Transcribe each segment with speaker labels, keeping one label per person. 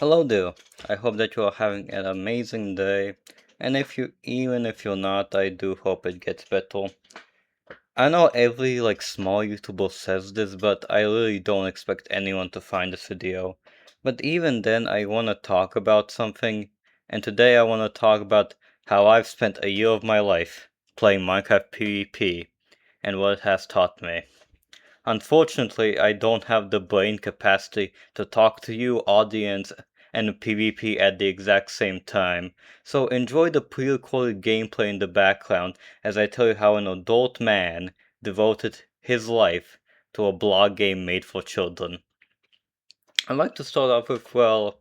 Speaker 1: Hello there. I hope that you are having an amazing day. And even if you're not, I do hope it gets better. I know every small YouTuber says this, but I really don't expect anyone to find this video. But even then, I want to talk about something. And today I want to talk about how I've spent a year of my life playing Minecraft PvP and what it has taught me. Unfortunately, I don't have the brain capacity to talk to you, audience, and PvP at the exact same time. So enjoy the pre-recorded gameplay in the background as I tell you how an adult man devoted his life to a blog game made for children. I'd like to start off with, well,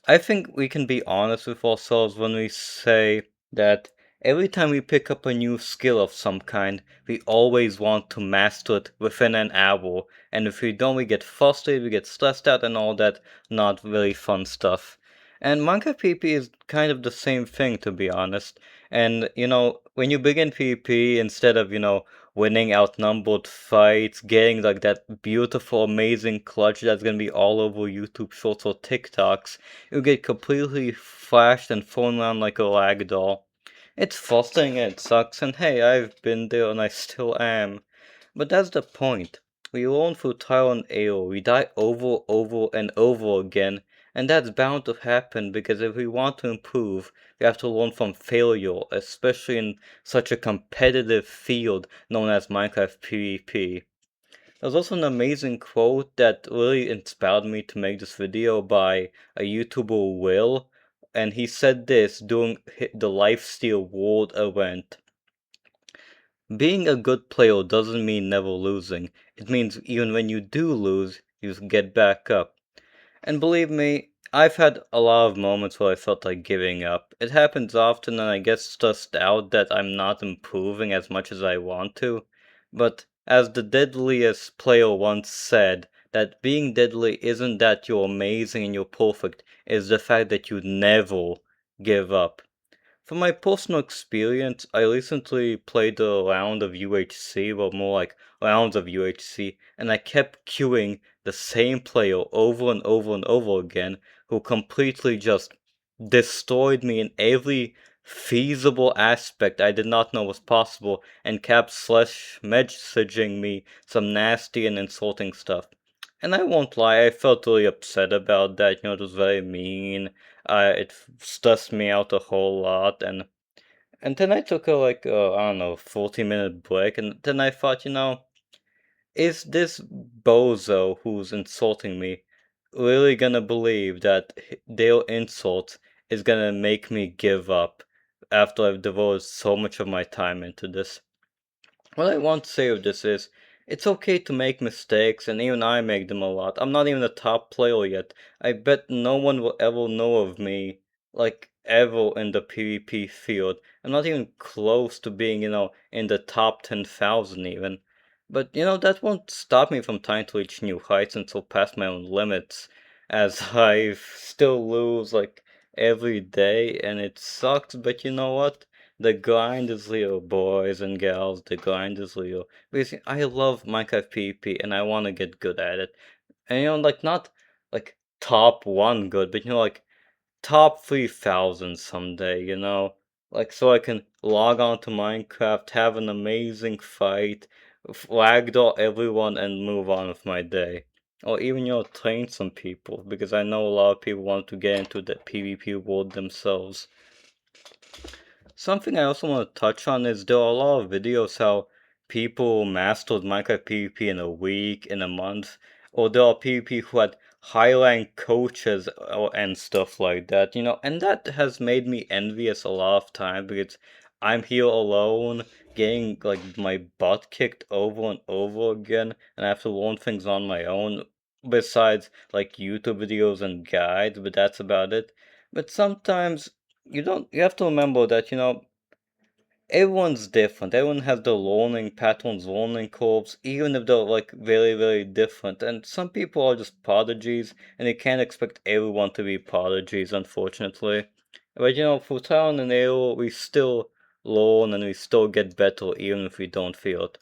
Speaker 1: I think we can be honest with ourselves when we say that every time we pick up a new skill of some kind, we always want to master it within an hour, and if we don't, we get frustrated, we get stressed out, and all that not really fun stuff. And Minecraft PvP is kind of the same thing, to be honest. And, when you begin PvP, instead of, winning outnumbered fights, getting like that beautiful, amazing clutch that's gonna be all over YouTube Shorts or TikToks, you get completely flashed and thrown around like a rag doll. It's frustrating and it sucks, and hey, I've been there and I still am. But that's the point. We learn through trial and error, we die over and over again, and that's bound to happen because if we want to improve, we have to learn from failure, especially in such a competitive field known as Minecraft PvP. There's also an amazing quote that really inspired me to make this video by a YouTuber Will, and he said this during the Lifesteal World event. Being a good player doesn't mean never losing. It means even when you do lose, you get back up. And believe me, I've had a lot of moments where I felt like giving up. It happens often and I get stressed out that I'm not improving as much as I want to. But as the deadliest player once said, that being deadly isn't that you're amazing and you're perfect, it's the fact that you never give up. From my personal experience, I recently played a round of UHC, well, more like rounds of UHC, and I kept queuing the same player over and over and over again, who completely just destroyed me in every feasible aspect I did not know was possible, and kept slash messaging me some nasty and insulting stuff. And I won't lie, I felt really upset about that, it was very mean. It stressed me out a whole lot, and then I took a I don't know, 40-minute break, and then I thought, is this bozo who's insulting me really gonna believe that their insult is gonna make me give up after I've devoted so much of my time into this? What I want to say of this is, it's okay to make mistakes, and even I make them a lot. I'm not even a top player yet. I bet no one will ever know of me, ever in the PvP field. I'm not even close to being, in the top 10,000 even. But, that won't stop me from trying to reach new heights and surpass my own limits, as I still lose, every day, and it sucks, but you know what? The grind is real, boys and gals. The grind is real. Because I love Minecraft PvP and I want to get good at it. And not like top one good, but top 3,000 someday, so I can log on to Minecraft, have an amazing fight, ragdoll everyone, and move on with my day. Or even, train some people, because I know a lot of people want to get into the PvP world themselves. Something I also want to touch on is there are a lot of videos how people mastered Minecraft PvP in a week, in a month, or there are PvP who had high rank coaches and stuff like that, and that has made me envious a lot of time because I'm here alone, getting my butt kicked over and over again, and I have to learn things on my own, besides YouTube videos and guides, but that's about it. But sometimes you have to remember that everyone's different. Everyone has their learning patterns, learning curves, even if they're very, very different. And some people are just prodigies, and you can't expect everyone to be prodigies, unfortunately. But for trial and error, we still learn and we still get better, even if we don't feel it.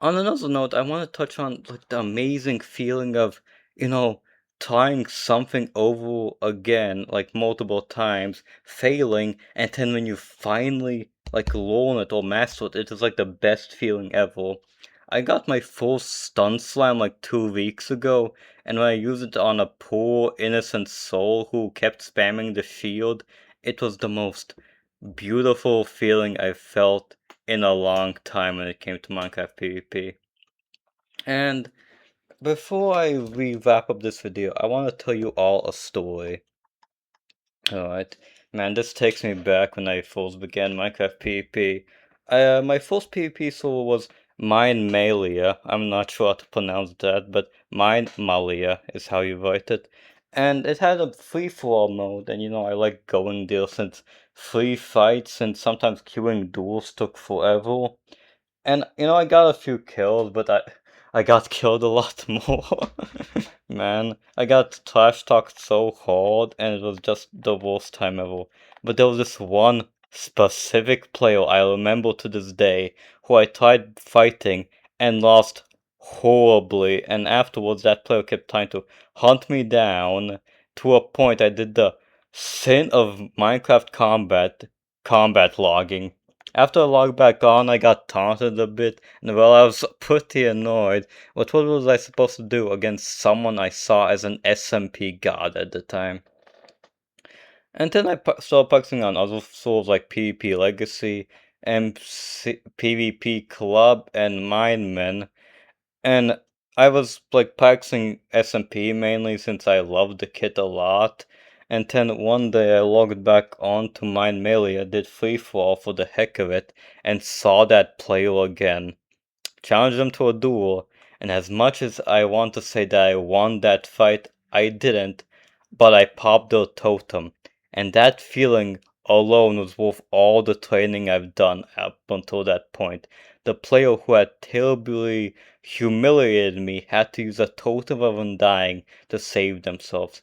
Speaker 1: On another note, I want to touch on the amazing feeling of, you know, trying something over again, like multiple times, failing, and then when you finally like learn it or master it, it is like the best feeling ever. I got my first stun slam like 2 weeks ago, and when I used it on a poor innocent soul who kept spamming the shield, it was the most beautiful feeling I've felt in a long time when it came to Minecraft PvP. And before we wrap up this video, I want to tell you all a story. Alright, man, this takes me back when I first began Minecraft PvP. My first PvP server was Mine Malia. I'm not sure how to pronounce that, but Mine Malia is how you write it. And it had a free-for-all mode, and I like going there since free fights and sometimes queuing duels took forever. And I got a few kills, but I got killed a lot more. Man, I got trash talked so hard, and it was just the worst time ever. But there was this one specific player I remember to this day who I tried fighting and lost horribly, and afterwards that player kept trying to hunt me down to a point I did the sin of Minecraft combat logging. After I logged back on, I got taunted a bit, and well, I was pretty annoyed. But what was I supposed to do against someone I saw as an SMP god at the time? And then I started practicing on other souls like PvP Legacy, PvP Club, and Minemen. And I was like practicing SMP mainly since I loved the kit a lot. And then one day I logged back on to Mine Melee, did free for all for the heck of it, and saw that player again. Challenged them to a duel, and as much as I want to say that I won that fight, I didn't, but I popped their totem, and that feeling alone was worth all the training I've done up until that point. The player who had terribly humiliated me had to use a totem of undying to save themselves.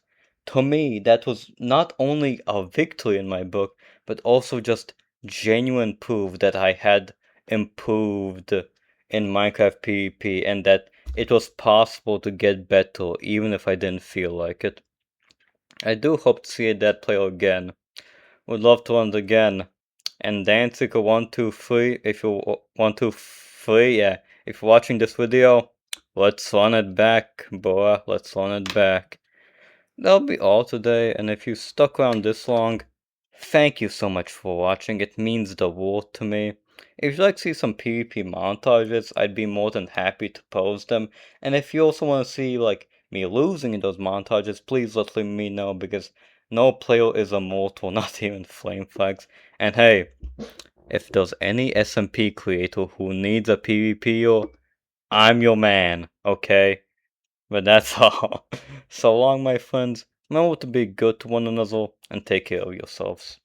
Speaker 1: To me, that was not only a victory in my book, but also just genuine proof that I had improved in Minecraft PvP and that it was possible to get better even if I didn't feel like it. I do hope to see that player again. Would love to run it again. And Danzig 123, if you want to free, yeah. If you're watching this video, let's run it back, boy. Let's run it back. That'll be all today, and if you stuck around this long, thank you so much for watching, it means the world to me. If you'd like to see some PvP montages, I'd be more than happy to post them, and if you also want to see, like, me losing in those montages, please let me know, because no player is immortal, not even Flame Flags. And hey, if there's any SMP creator who needs a PvPer, I'm your man, okay? But that's all. So long, my friends. Remember to be good to one another and take care of yourselves.